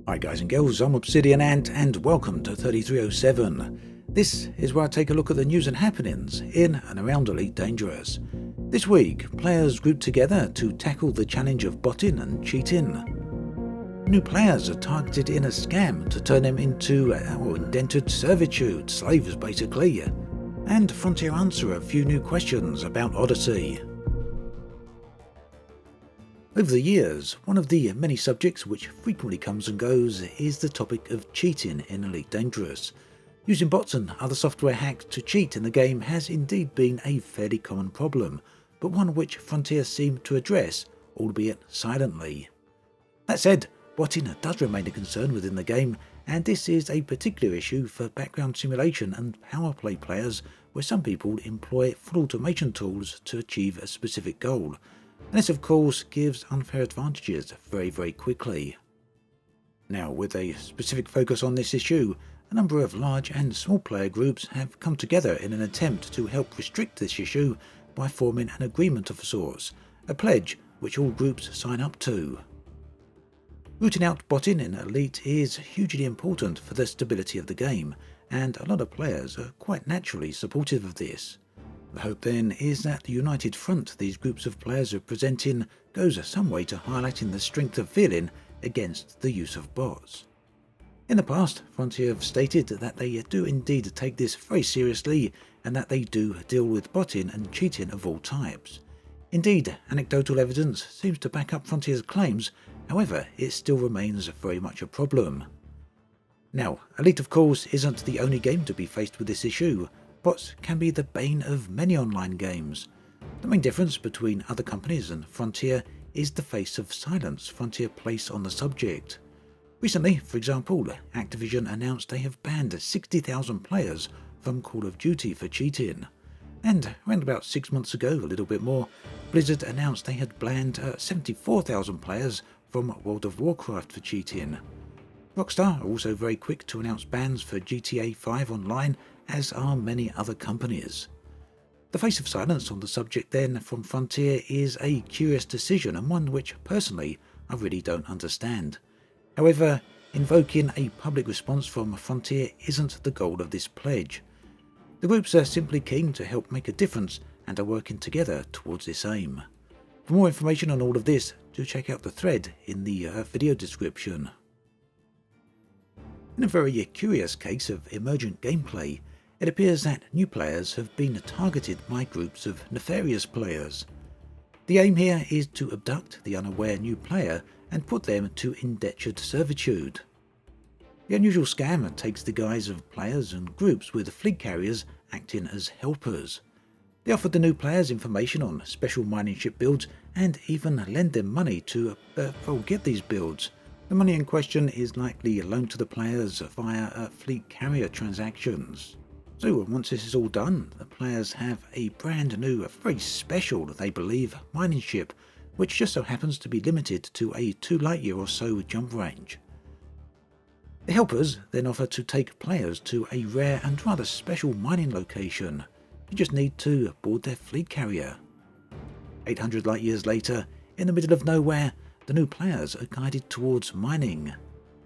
Hi guys and girls, I'm Obsidian Ant and welcome to 3307. This is where I take a look at the news and happenings in and around Elite Dangerous. This week, players grouped together to tackle the challenge of botting and cheating. New players are targeted in a scam to turn them into indentured servitude, slaves basically. And Frontier answer a few new questions about Odyssey. Over the years, one of the many subjects which frequently comes and goes is the topic of cheating in Elite Dangerous. Using bots and other software hacks to cheat in the game has indeed been a fairly common problem, but one which Frontier seem to address, albeit silently. That said, botting does remain a concern within the game, and this is a particular issue for background simulation and power play players, where some people employ full automation tools to achieve a specific goal. And this of course gives unfair advantages very quickly. Now, with a specific focus on this issue, a number of large and small player groups have come together in an attempt to help restrict this issue by forming an agreement of sorts, a pledge which all groups sign up to. Rooting out botting in Elite is hugely important for the stability of the game, and a lot of players are quite naturally supportive of this. The hope then is that the united front these groups of players are presenting goes some way to highlighting the strength of feeling against the use of bots. In the past, Frontier have stated that they do indeed take this very seriously and that they do deal with botting and cheating of all types. Indeed, anecdotal evidence seems to back up Frontier's claims, however it still remains very much a problem. Now, Elite of course isn't the only game to be faced with this issue. Bots can be the bane of many online games. The main difference between other companies and Frontier is the face of silence Frontier place on the subject. Recently, for example, Activision announced they have banned 60,000 players from Call of Duty for cheating. And around about 6 months ago, a little bit more, Blizzard announced they had banned 74,000 players from World of Warcraft for cheating. Rockstar are also very quick to announce bans for GTA 5 Online, as are many other companies. The face of silence on the subject then from Frontier is a curious decision and one which personally I really don't understand. However, invoking a public response from Frontier isn't the goal of this pledge. The groups are simply keen to help make a difference and are working together towards this aim. For more information on all of this, do check out the thread in the video description. In a very curious case of emergent gameplay, it appears that new players have been targeted by groups of nefarious players. The aim here is to abduct the unaware new player and put them to indentured servitude. The unusual scam takes the guise of players and groups with fleet carriers acting as helpers. They offer the new players information on special mining ship builds and even lend them money to get these builds. The money in question is likely loaned to the players via fleet carrier transactions. So once this is all done, the players have a brand new, very special, they believe, mining ship, which just so happens to be limited to a 2 light year or so jump range. The helpers then offer to take players to a rare and rather special mining location. You just need to board their fleet carrier. 800 light years later, in the middle of nowhere, the new players are guided towards mining.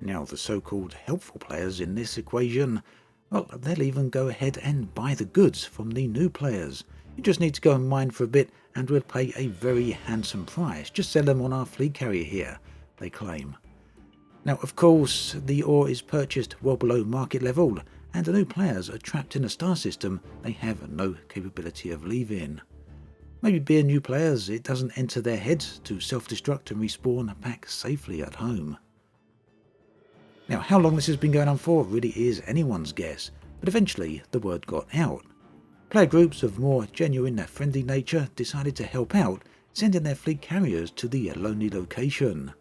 Now the so-called helpful players in this equation, well, they'll even go ahead and buy the goods from the new players. You just need to go and mine for a bit and we'll pay a very handsome price. Just sell them on our fleet carrier here, they claim. Now, of course, the ore is purchased well below market level and the new players are trapped in a star system they have no capability of leaving. Maybe being new players, it doesn't enter their heads to self-destruct and respawn back safely at home. Now, how long this has been going on for really is anyone's guess, but eventually the word got out. Player groups of more genuine, friendly nature decided to help out, sending their fleet carriers to the lonely location.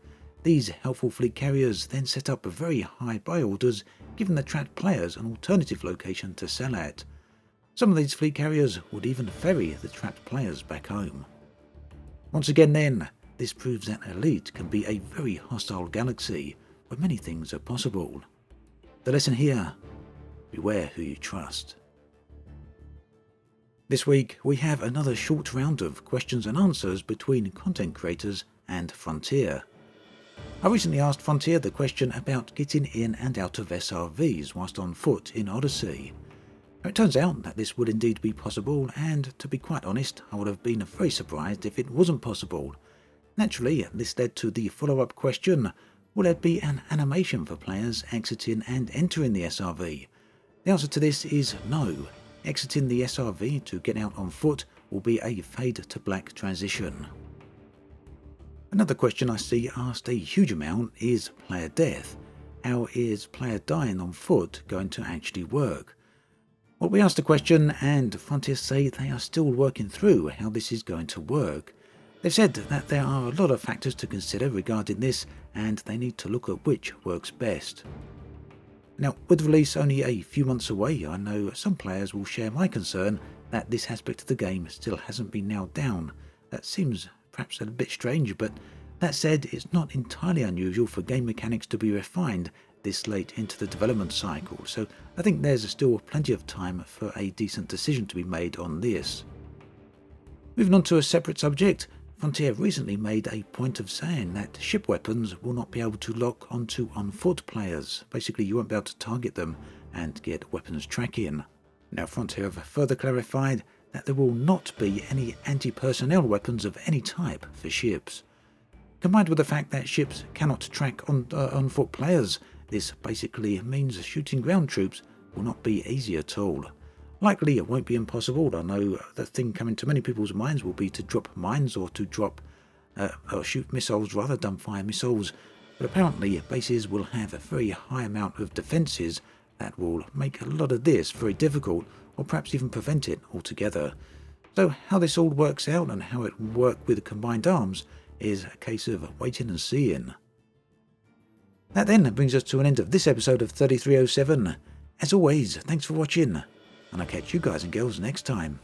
These helpful fleet carriers then set up very high buy orders, giving the trapped players an alternative location to sell at. Some of these fleet carriers would even ferry the trapped players back home. Once again then, this proves that Elite can be a very hostile galaxy, where many things are possible. The lesson here, beware who you trust. This week we have another short round of questions and answers between content creators and Frontier. I recently asked Frontier the question about getting in and out of SRVs whilst on foot in Odyssey. It turns out that this would indeed be possible, and to be quite honest, I would have been very surprised if it wasn't possible. Naturally, this led to the follow-up question: will there be an animation for players exiting and entering the SRV? The answer to this is no. Exiting the SRV to get out on foot will be a fade to black transition. Another question I see asked a huge amount is player death. How is player dying on foot going to actually work? Well, we asked the question, and Frontier say they are still working through how this is going to work. They've said that there are a lot of factors to consider regarding this, and they need to look at which works best. Now, with release only a few months away, I know some players will share my concern that this aspect of the game still hasn't been nailed down. That seems perhaps a bit strange, but that said, it's not entirely unusual for game mechanics to be refined this late into the development cycle, so I think there's still plenty of time for a decent decision to be made on this. Moving on to a separate subject, Frontier recently made a point of saying that ship weapons will not be able to lock onto on-foot players. Basically, you won't be able to target them and get weapons tracking. Now, Frontier have further clarified that there will not be any anti-personnel weapons of any type for ships. Combined with the fact that ships cannot track on-foot players, this basically means shooting ground troops will not be easy at all. Likely it won't be impossible. I know the thing coming to many people's minds will be to drop mines or to or shoot missiles, rather dumbfire missiles, but apparently bases will have a very high amount of defences that will make a lot of this very difficult, or perhaps even prevent it altogether. So how this all works out and how it will work with combined arms is a case of waiting and seeing. That then brings us to an end of this episode of 3307. As always, thanks for watching, and I'll catch you guys and girls next time.